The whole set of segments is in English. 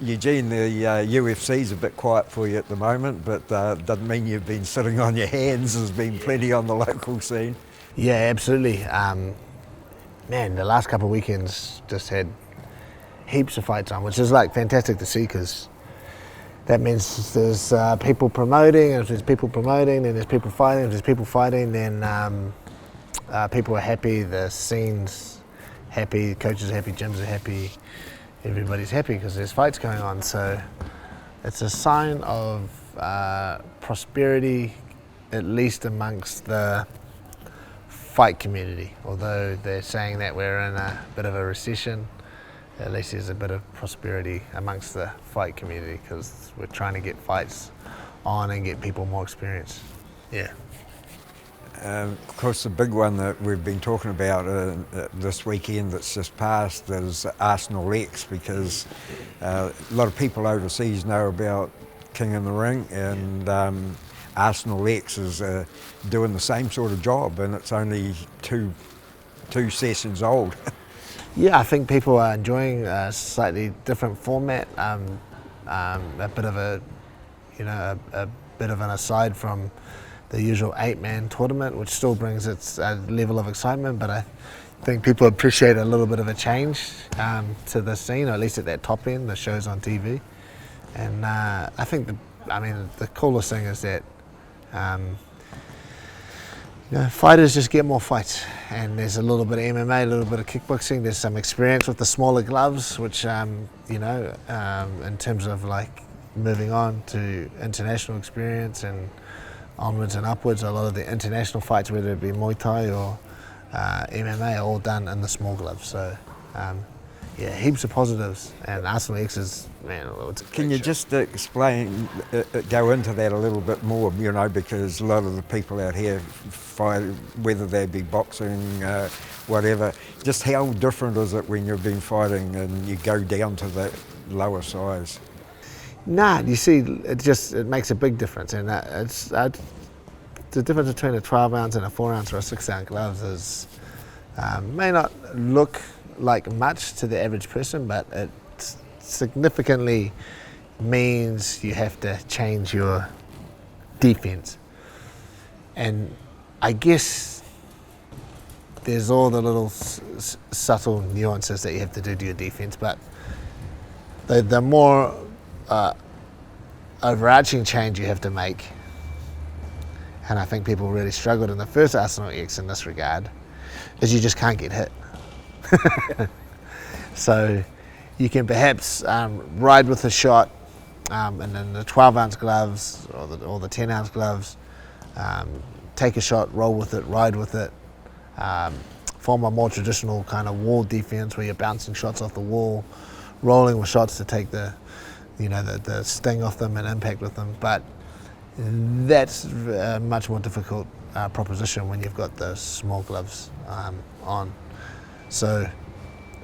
Eugene, the UFC's a bit quiet for you at the moment, but doesn't mean you've been sitting on your hands. There's been plenty on the local scene. Yeah, absolutely. Man, the last couple of weekends just had heaps of fights on, which is like fantastic to see, because that means there's people promoting, and if there's people promoting, then there's people fighting. If there's people fighting, then people are happy, the scene's happy, coaches are happy, gyms are happy, everybody's happy because there's fights going on. So it's a sign of prosperity, at least amongst the fight community. Although they're saying that we're in a bit of a recession, at least there's a bit of prosperity amongst the fight community, because we're trying to get fights on and get people more experience. Yeah. Of course, the big one that we've been talking about this weekend that's just passed is Arsenal X, because a lot of people overseas know about King in the Ring, and Arsenal X is doing the same sort of job, and it's only two sessions old. Yeah, I think people are enjoying a slightly different format, a bit of a bit of an aside from the usual 8-man tournament, which still brings its level of excitement, but I think people appreciate a little bit of a change to the scene, or at least at that top end, the shows on TV. And I think the coolest thing is that fighters just get more fights, and there's a little bit of MMA, a little bit of kickboxing. There's some experience with the smaller gloves, which in terms of like moving on to international experience and onwards and upwards, a lot of the international fights, whether it be Muay Thai or MMA, are all done in the small gloves. So heaps of positives, and Arsenal X is, man, it's a great Can you show. just explain, go into that a little bit more, because a lot of the people out here fight, whether they be boxing, whatever, just how different is it when you've been fighting and you go down to the lower size? Nah, you see, it makes a big difference, and the difference between a 12 ounce and a 4 ounce or a 6 ounce gloves is may not look like much to the average person, but it significantly means you have to change your defense. And I guess there's all the little subtle nuances that you have to do to your defense, but the more overarching change you have to make, and I think people really struggled in the first Arsenal X in this regard, is you just can't get hit. So you can perhaps ride with a shot, and then the 12 ounce gloves or the 10 ounce gloves, take a shot, roll with it, ride with it, form a more traditional kind of wall defense where you're bouncing shots off the wall, rolling with shots to take the sting off them and impact with them. But that's a much more difficult proposition when you've got the small gloves on. So,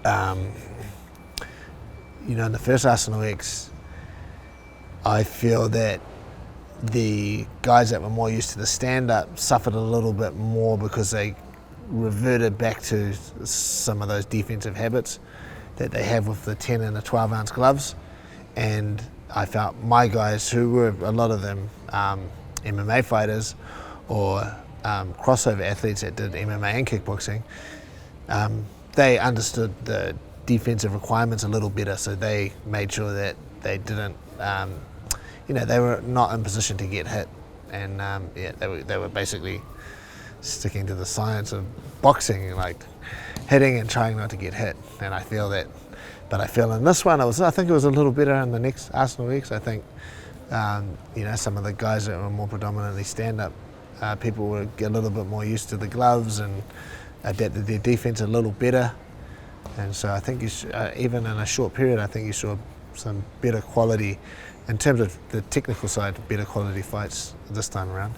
in the first Arsenal X, I feel that the guys that were more used to the stand-up suffered a little bit more because they reverted back to some of those defensive habits that they have with the 10 and the 12 ounce gloves. And I felt my guys, who were a lot of them MMA fighters or crossover athletes that did MMA and kickboxing, they understood the defensive requirements a little better, so they made sure that they didn't, they were not in position to get hit, and they were basically sticking to the science of boxing, like hitting and trying not to get hit. And I feel in this one, I think it was a little better in the next Arsenal X. I think, some of the guys that were more predominantly stand-up, people were a little bit more used to the gloves and adapted their defense a little better. And so I think even in a short period, I think you saw some better quality, in terms of the technical side, better quality fights this time around.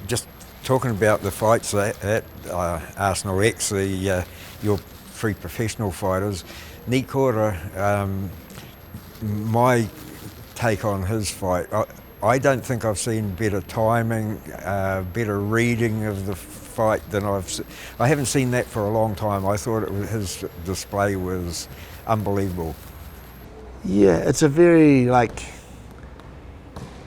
Just talking about the fights at Arsenal X, your three professional fighters, Nikora, my take on his fight, I don't think I've seen better timing, better reading of the fight than I haven't seen that for a long time. I thought his display was unbelievable. Yeah, it's a very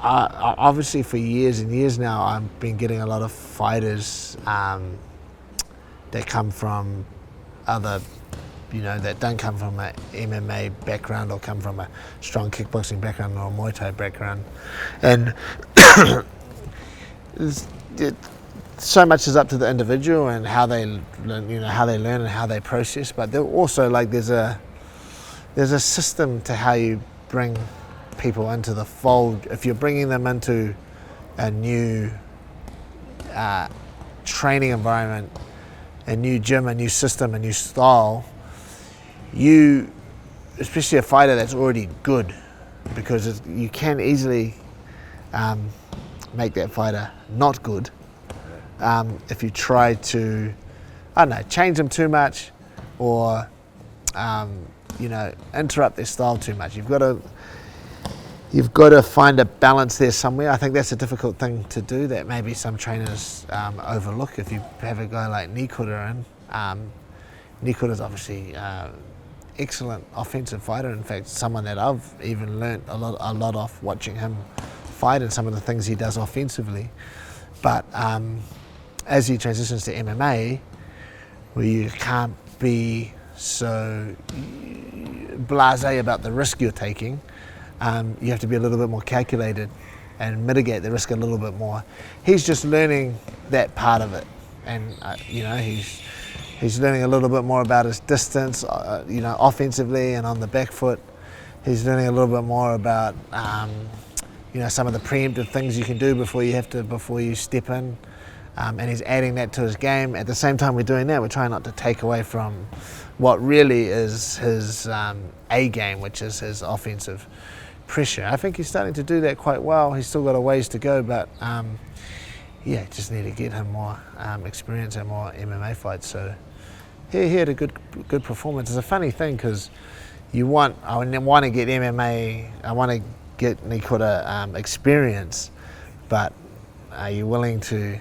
obviously for years and years now I've been getting a lot of fighters that come from other, that don't come from a MMA background or come from a strong kickboxing background or a Muay Thai background, and so much is up to the individual and how they learn and how they process. But there also there's a system to how you bring people into the fold. If you're bringing them into a new training environment, a new gym, a new system, a new style, especially a fighter that's already good, because you can easily make that fighter not good if you try to, change them too much or interrupt their style too much. You've got to find a balance there somewhere. I think that's a difficult thing to do that maybe some trainers overlook. If you have a guy like Nikora in, Nikora's obviously excellent offensive fighter. In fact, someone that I've even learnt a lot off watching him fight and some of the things he does offensively. But as he transitions to MMA, where you can't be so blasé about the risk you're taking, you have to be a little bit more calculated and mitigate the risk a little bit more. He's just learning that part of it, and he's learning a little bit more about his distance, offensively and on the back foot. He's learning a little bit more about some of the preemptive things you can do before you step in, and he's adding that to his game. At the same time we're doing that, we're trying not to take away from what really is his A game, which is his offensive pressure. I think he's starting to do that quite well. He's still got a ways to go, but just need to get him more experience and more MMA fights. So he had a good performance. It's a funny thing because I want to get MMA, I want to get Nikora experience, but are you willing to,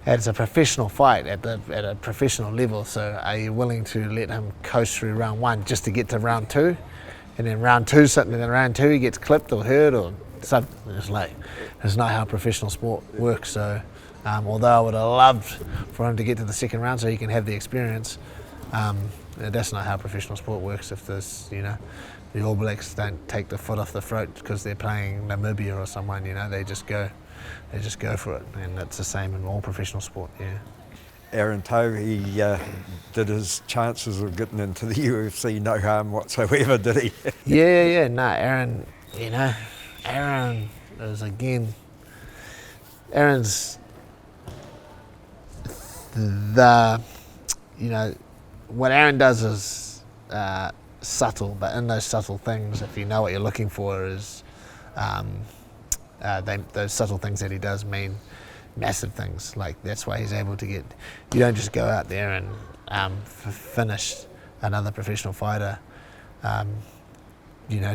it's a professional fight at a professional level, so are you willing to let him coast through round one just to get to round two? And then round two he gets clipped or hurt or something. It's not how professional sport works. So although I would have loved for him to get to the second round so he can have the experience, that's not how professional sport works. If there's, the All Blacks don't take the foot off the throat because they're playing Namibia or someone, they just go for it. And it's the same in all professional sport, yeah. Aaron Toe, he did his chances of getting into the UFC no harm whatsoever, did he? Yeah. No, Aaron, Aaron is Aaron's what Aaron does is subtle, but in those subtle things, if you know what you're looking for, is those subtle things that he does mean massive things. That's why he's able to get. You don't just go out there and finish another professional fighter,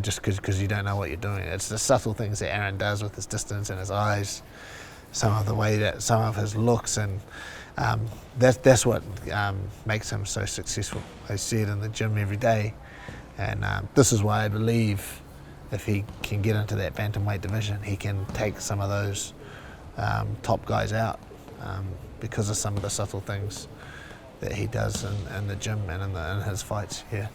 just because you don't know what you're doing. It's the subtle things that Aaron does with his distance and his eyes, some of his looks, and that's what makes him so successful. I see it in the gym every day, and this is why I believe if he can get into that bantamweight division, he can take some of those top guys out because of some of the subtle things that he does in the gym and in his fights. Yeah.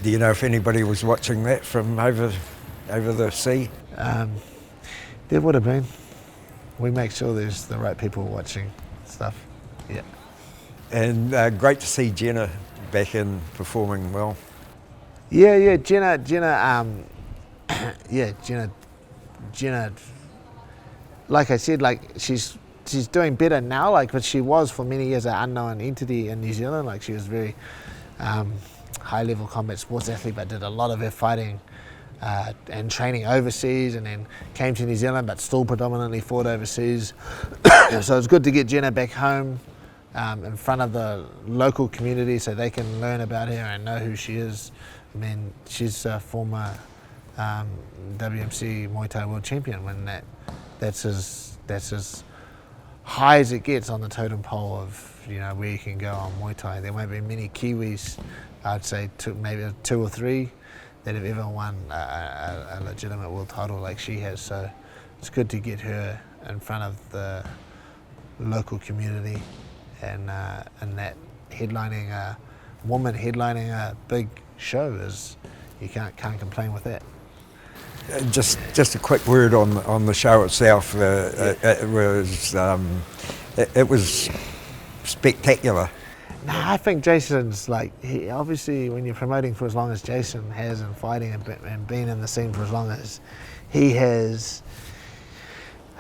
Do you know if anybody was watching that from over the sea? There would have been. We make sure there's the right people watching stuff. Yeah. And great to see Genah back in performing well. Yeah. Genah. Genah. Like I said, she's doing better now. But she was for many years an unknown entity in New Zealand. She was very high-level combat sports athlete, but did a lot of her fighting and training overseas, and then came to New Zealand, but still predominantly fought overseas. So it's good to get Genah back home in front of the local community, so they can learn about her and know who she is. I mean, she's a former WMC Muay Thai world champion. When that's as high as it gets on the totem pole of where you can go on Muay Thai. There won't be many Kiwis, I'd say maybe two or three, that have ever won a legitimate world title like she has. So it's good to get her in front of the local community, and that headlining a woman headlining a big show is, you can't complain with that. Just a quick word on the show itself. It was spectacular. No, I think Jason's he obviously, when you're promoting for as long as Jason has and fighting and been in the scene for as long as he has,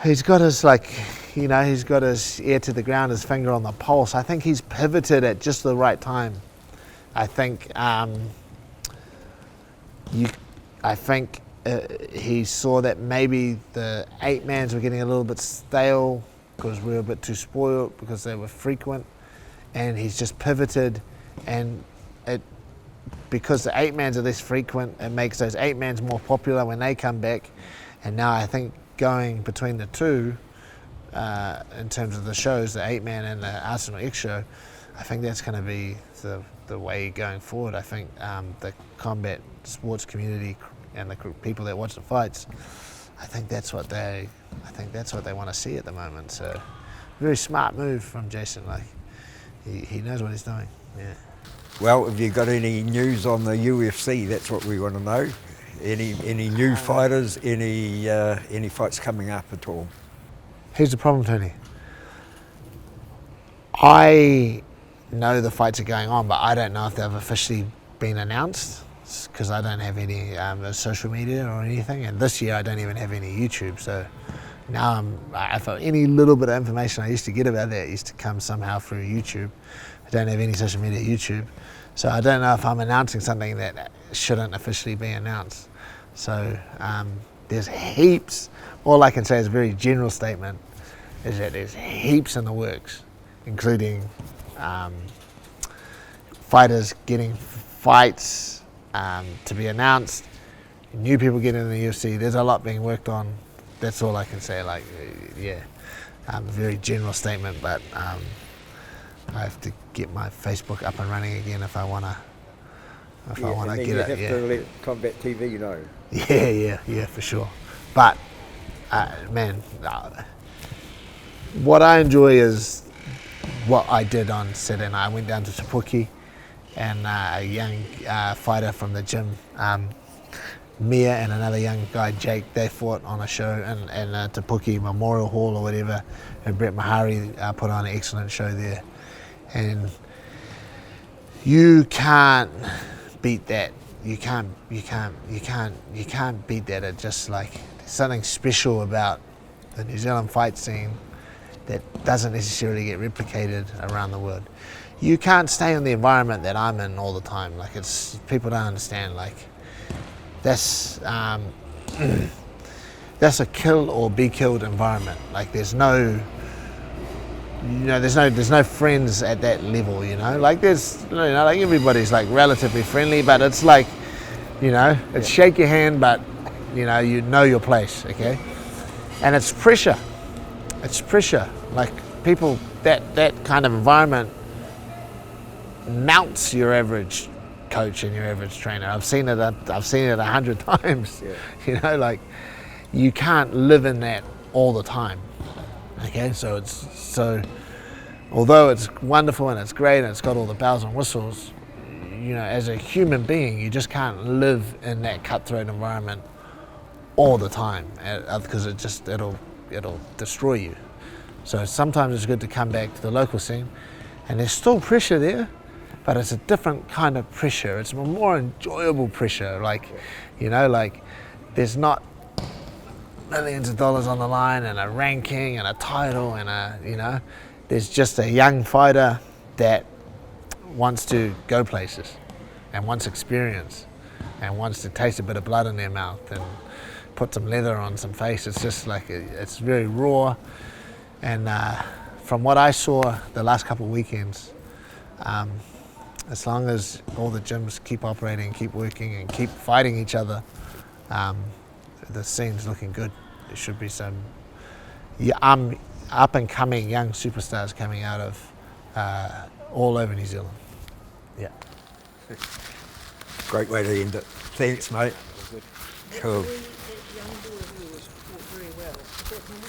he's got his he's got his ear to the ground, his finger on the pulse. I think he's pivoted at just the right time. I think he saw that maybe the 8-mans were getting a little bit stale because we were a bit too spoiled because they were frequent, and he's just pivoted, and because the 8-mans are less frequent, it makes those 8-mans more popular when they come back. And now I think going between the two, in terms of the shows, the 8-man and the Arsenal X show, I think that's going to be the way going forward. I think the combat sports community and the people that watch the fights, I think that's what they want to see at the moment. So, very smart move from Jason. He knows what he's doing. Yeah. Well, have you got any news on the UFC? That's what we want to know. Any new fighters? Any fights coming up at all? Here's the problem, Tony. I know the fights are going on, but I don't know if they've officially been announced, because I don't have any social media or anything, and this year I don't even have any YouTube. So now I felt any little bit of information I used to get about that used to come somehow through YouTube. I don't have any social media YouTube, so I don't know if I'm announcing something that shouldn't officially be announced. So there's heaps. All I can say is a very general statement, is that there's heaps in the works, including fighters getting fights to be announced, new people getting in the UFC. There's a lot being worked on. That's all I can say. A very general statement, but I have to get my Facebook up and running again if I want to. If I want to get it, you have to let Combat TV know. Yeah, for sure. But what I enjoy is what I did on Saturday night. I went down to Tapuki, and a young fighter from the gym, Mia, and another young guy, Jake, they fought on a show in Tapuki Memorial Hall or whatever, and Brett Mahari put on an excellent show there. And you can't beat that. You can't beat that. It's just there's something special about the New Zealand fight scene that doesn't necessarily get replicated around the world. You can't stay in the environment that I'm in all the time. People don't understand. That's a kill or be killed environment. There's no friends at that level. Everybody's relatively friendly, but it's it's shake your hand, but you know your place, okay? And it's pressure. It's pressure. People, that kind of environment melts your average coach and your average trainer. I've seen it 100 times. Yeah. You can't live in that all the time. Okay, so although it's wonderful and it's great and it's got all the bells and whistles, as a human being, you just can't live in that cutthroat environment all the time, because it'll destroy you. So sometimes it's good to come back to the local scene, and there's still pressure there, but it's a different kind of pressure. It's a more enjoyable pressure. There's not millions of dollars on the line and a ranking and a title and there's just a young fighter that wants to go places and wants experience and wants to taste a bit of blood in their mouth and put some leather on some face. It's just it's very raw. And from what I saw the last couple of weekends, as long as all the gyms keep operating, keep working, and keep fighting each other, the scene's looking good. There should be some up and coming young superstars coming out of all over New Zealand. Yeah. Great way to end it. Thanks, mate. Cool. That young boy who was fought very well. Is that